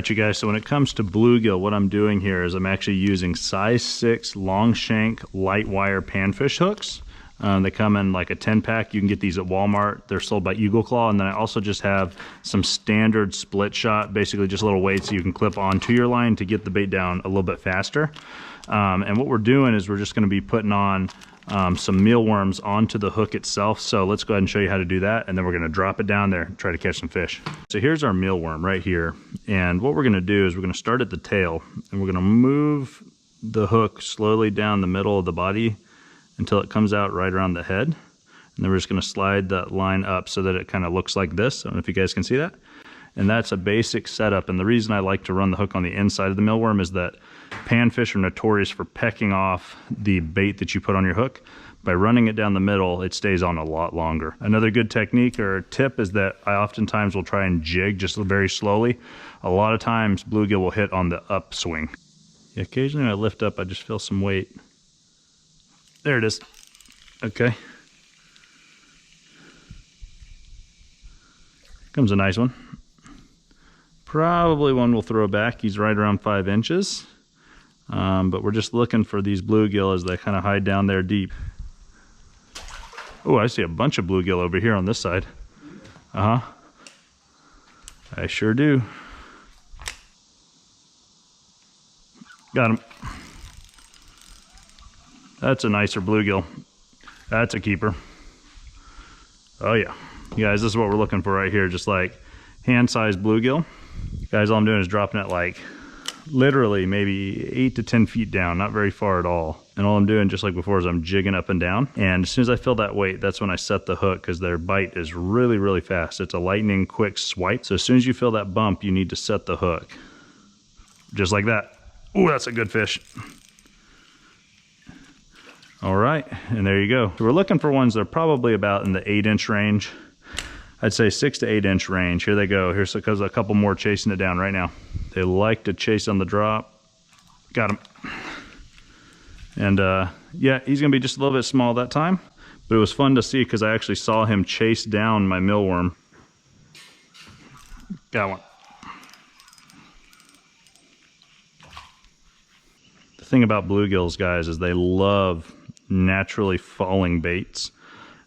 right, you guys, so when it comes to bluegill, what I'm doing here is I'm actually using size 6 long shank light wire panfish hooks. They come in like a 10-pack. You can get these at Walmart. They're sold by Eagle Claw. And then I also just have some standard split shot, basically just little weights so you can clip onto your line to get the bait down a little bit faster. And what we're doing is we're just going to be putting on some mealworms onto the hook itself. So let's go ahead and show you how to do that. And then we're going to drop it down there and try to catch some fish. So here's our mealworm right here. And what we're going to do is we're going to start at the tail and we're going to move the hook slowly down the middle of the body until it comes out right around the head. And then we're just going to slide that line up so that it kind of looks like this. I don't know if you guys can see that. And that's a basic setup. And the reason I like to run the hook on the inside of the mealworm is that panfish are notorious for pecking off the bait that you put on your hook. By running it down the middle, it stays on a lot longer. Another good technique or tip is that I oftentimes will try and jig just very slowly. A lot of times bluegill will hit on the upswing. Yeah, occasionally when I lift up, I just feel some weight. There it is. Okay. Comes a nice one. Probably one we'll throw back. He's right around 5 inches. But we're just looking for these bluegill as they kind of hide down there deep. Oh, I see a bunch of bluegill over here on this side. I sure do. Got him. That's a nicer bluegill. That's a keeper. Oh yeah. You guys, this is what we're looking for right here. Just like hand-sized bluegill. Guys, all I'm doing is dropping it like literally maybe 8 to 10 feet down, not very far at all. And all I'm doing, just like before, is I'm jigging up and down. And as soon as I feel that weight, that's when I set the hook, because their bite is really, really fast. It's a lightning quick swipe. So as soon as you feel that bump, you need to set the hook. Just like that. Ooh, that's a good fish. All right, and there you go. So we're looking for ones that are probably about in the 8-inch range. I'd say 6 to 8-inch range. Here they go. Here's because a couple more chasing it down right now. They like to chase on the drop. Got him. And yeah, he's gonna be just a little bit small that time, but it was fun to see because I actually saw him chase down my mealworm. Got one. The thing about bluegills, guys, is they love naturally falling baits.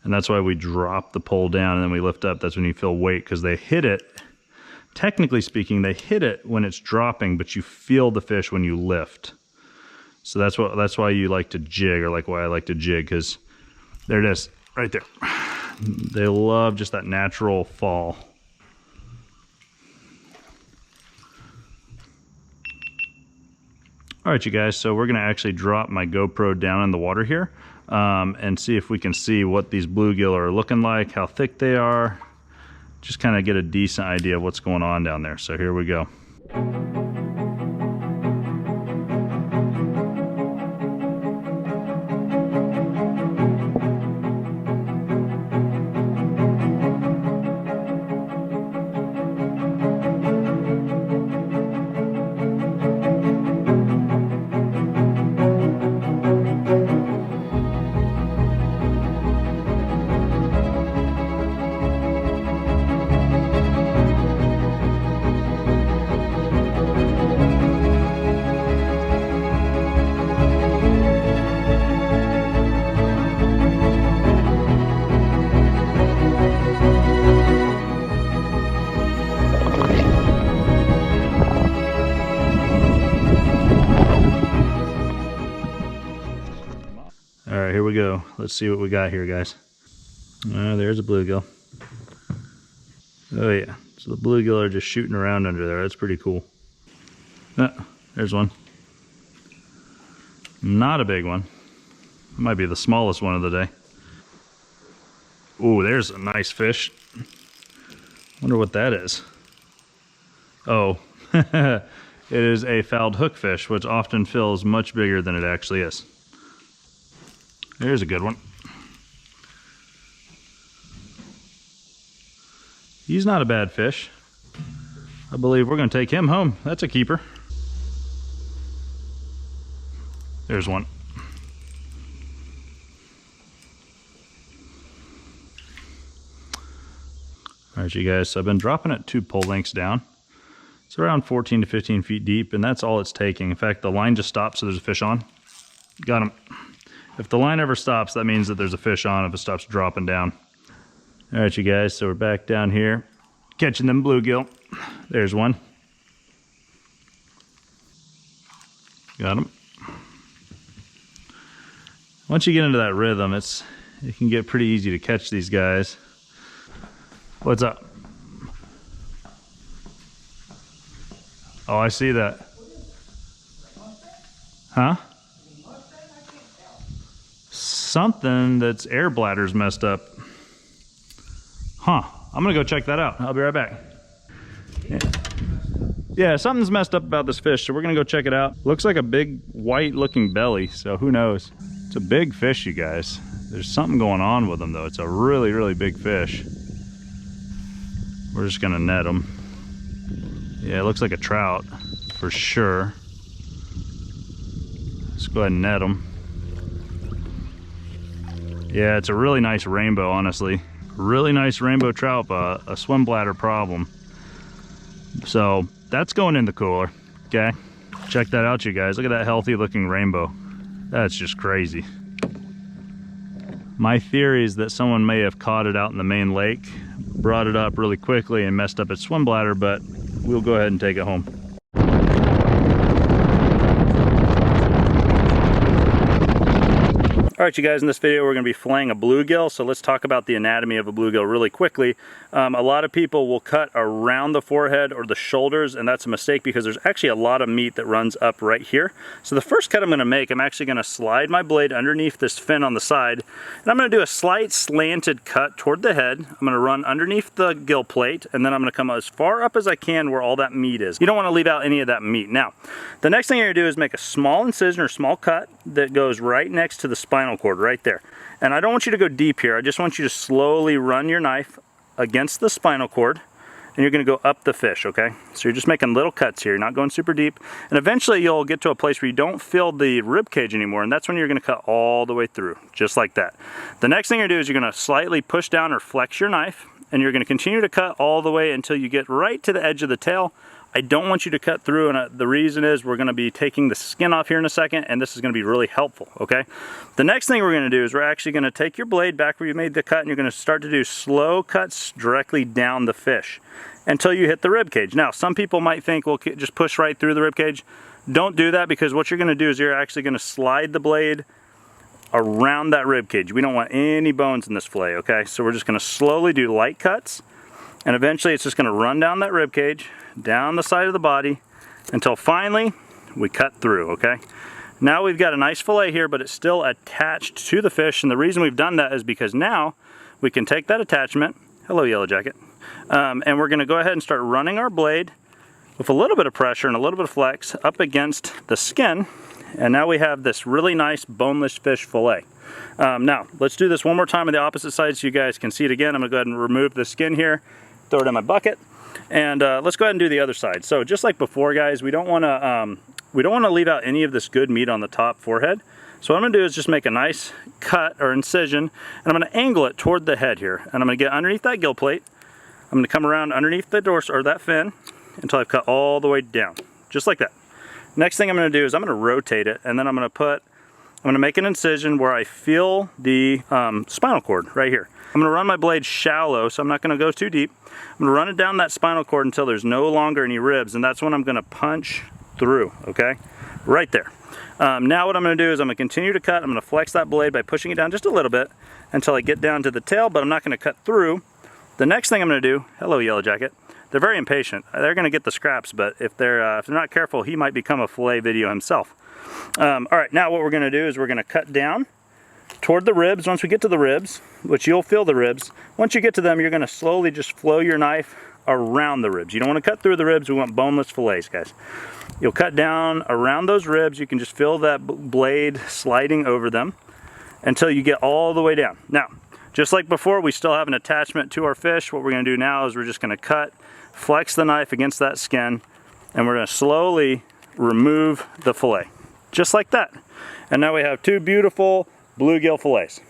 And that's why we drop the pole down and then we lift up. That's when you feel weight, because they hit it. Technically speaking, they hit it when it's dropping, but you feel the fish when you lift. So that's why you like to jig, or like why I like to jig, because there it is, right there. They love just that natural fall. All right, you guys, so we're gonna actually drop my GoPro down in the water here and see if we can see what these bluegill are looking like, how thick they are, just kind of get a decent idea of what's going on down there. So here we go. All right, here we go. Let's see what we got here, guys. There's a bluegill. Oh yeah, so the bluegill are just shooting around under there. That's pretty cool. There's one. Not a big one. Might be the smallest one of the day. Ooh, there's a nice fish. Wonder what that is. Oh, it is a fouled hookfish, which often feels much bigger than it actually is. There's a good one. He's not a bad fish. I believe we're going to take him home. That's a keeper. There's one. All right, you guys, so I've been dropping it 2 pole lengths down. It's around 14 to 15 feet deep, and that's all it's taking. In fact, the line just stopped, so there's a fish on. Got him. If the line ever stops, that means that there's a fish on if it stops dropping down. All right, you guys, so we're back down here, catching them bluegill. There's one. Got him. Once you get into that rhythm, it can get pretty easy to catch these guys. What's up? Oh, I see that. Huh? Something that's air bladder's messed up. Huh. I'm gonna go check that out. I'll be right back. Yeah, something's messed up about this fish, so we're gonna go check it out. Looks like a big white looking belly, so who knows? It's a big fish, you guys. There's something going on with him though. It's a really, really big fish. We're just gonna net him. Yeah, it looks like a trout for sure. Let's go ahead and net him. Yeah, it's a really nice rainbow, honestly. Really nice rainbow trout, a swim bladder problem. So that's going in the cooler, okay? Check that out, you guys. Look at that healthy looking rainbow. That's just crazy. My theory is that someone may have caught it out in the main lake, brought it up really quickly and messed up its swim bladder, but we'll go ahead and take it home. All right, you guys, in this video we're going to be filleting a bluegill, so let's talk about the anatomy of a bluegill really quickly. A lot of people will cut around the forehead or the shoulders, and that's a mistake because there's actually a lot of meat that runs up right here. So the first cut I'm going to make, I'm actually going to slide my blade underneath this fin on the side, and I'm going to do a slight slanted cut toward the head. I'm going to run underneath the gill plate, and then I'm going to come as far up as I can where all that meat is. You don't want to leave out any of that meat. Now, the next thing you're going to do is make a small incision or small cut that goes right next to the spinal cord right there. And I don't want you to go deep here. I just want you to slowly run your knife against the spinal cord, and you're going to go up the fish, okay? So you're just making little cuts here. You're not going super deep. And eventually you'll get to a place where you don't feel the rib cage anymore, and that's when you're going to cut all the way through, just like that. The next thing you're going to do is you're going to slightly push down or flex your knife, and you're going to continue to cut all the way until you get right to the edge of the tail. I don't want you to cut through, and the reason is we're going to be taking the skin off here in a second, and this is going to be really helpful, okay? The next thing we're going to do is we're actually going to take your blade back where you made the cut, and you're going to start to do slow cuts directly down the fish until you hit the rib cage. Now, some people might think, well, just push right through the rib cage. Don't do that, because what you're going to do is you're actually going to slide the blade around that rib cage. We don't want any bones in this fillet, okay? So we're just going to slowly do light cuts, and eventually it's just going to run down that rib cage, down the side of the body, until finally we cut through, okay? Now we've got a nice fillet here, but it's still attached to the fish, and the reason we've done that is because now we can take that attachment, hello yellow jacket, and we're going to go ahead and start running our blade with a little bit of pressure and a little bit of flex up against the skin, and now we have this really nice boneless fish fillet. Now let's do this one more time on the opposite side so you guys can see it again. I'm going to go ahead and remove the skin here, throw it in my bucket, and let's go ahead and do the other side. So just like before, guys, we don't want to leave out any of this good meat on the top forehead. So what I'm going to do is just make a nice cut or incision, and I'm going to angle it toward the head here, and I'm going to get underneath that gill plate. I'm going to come around underneath the dorsal or that fin until I've cut all the way down, just like that. Next thing I'm going to do is I'm going to rotate it, and then I'm going to make an incision where I feel the spinal cord right here. I'm going to run my blade shallow, so I'm not going to go too deep. I'm going to run it down that spinal cord until there's no longer any ribs, and that's when I'm going to punch through, okay? Right there. Now what I'm going to do is I'm going to continue to cut. I'm going to flex that blade by pushing it down just a little bit until I get down to the tail, but I'm not going to cut through. The next thing I'm going to do, hello yellow jacket, they're very impatient. They're going to get the scraps, but if they're not careful, he might become a fillet video himself. All right, now what we're going to do is we're going to cut down toward the ribs. Once we get to the ribs, which you'll feel the ribs, once you get to them, you're going to slowly just flow your knife around the ribs. You don't want to cut through the ribs. We want boneless fillets, guys. You'll cut down around those ribs. You can just feel that blade sliding over them until you get all the way down. Now, just like before, we still have an attachment to our fish. What we're going to do now is we're just going to cut, flex the knife against that skin, and we're going to slowly remove the fillet, just like that. And now we have two beautiful bluegill fillets.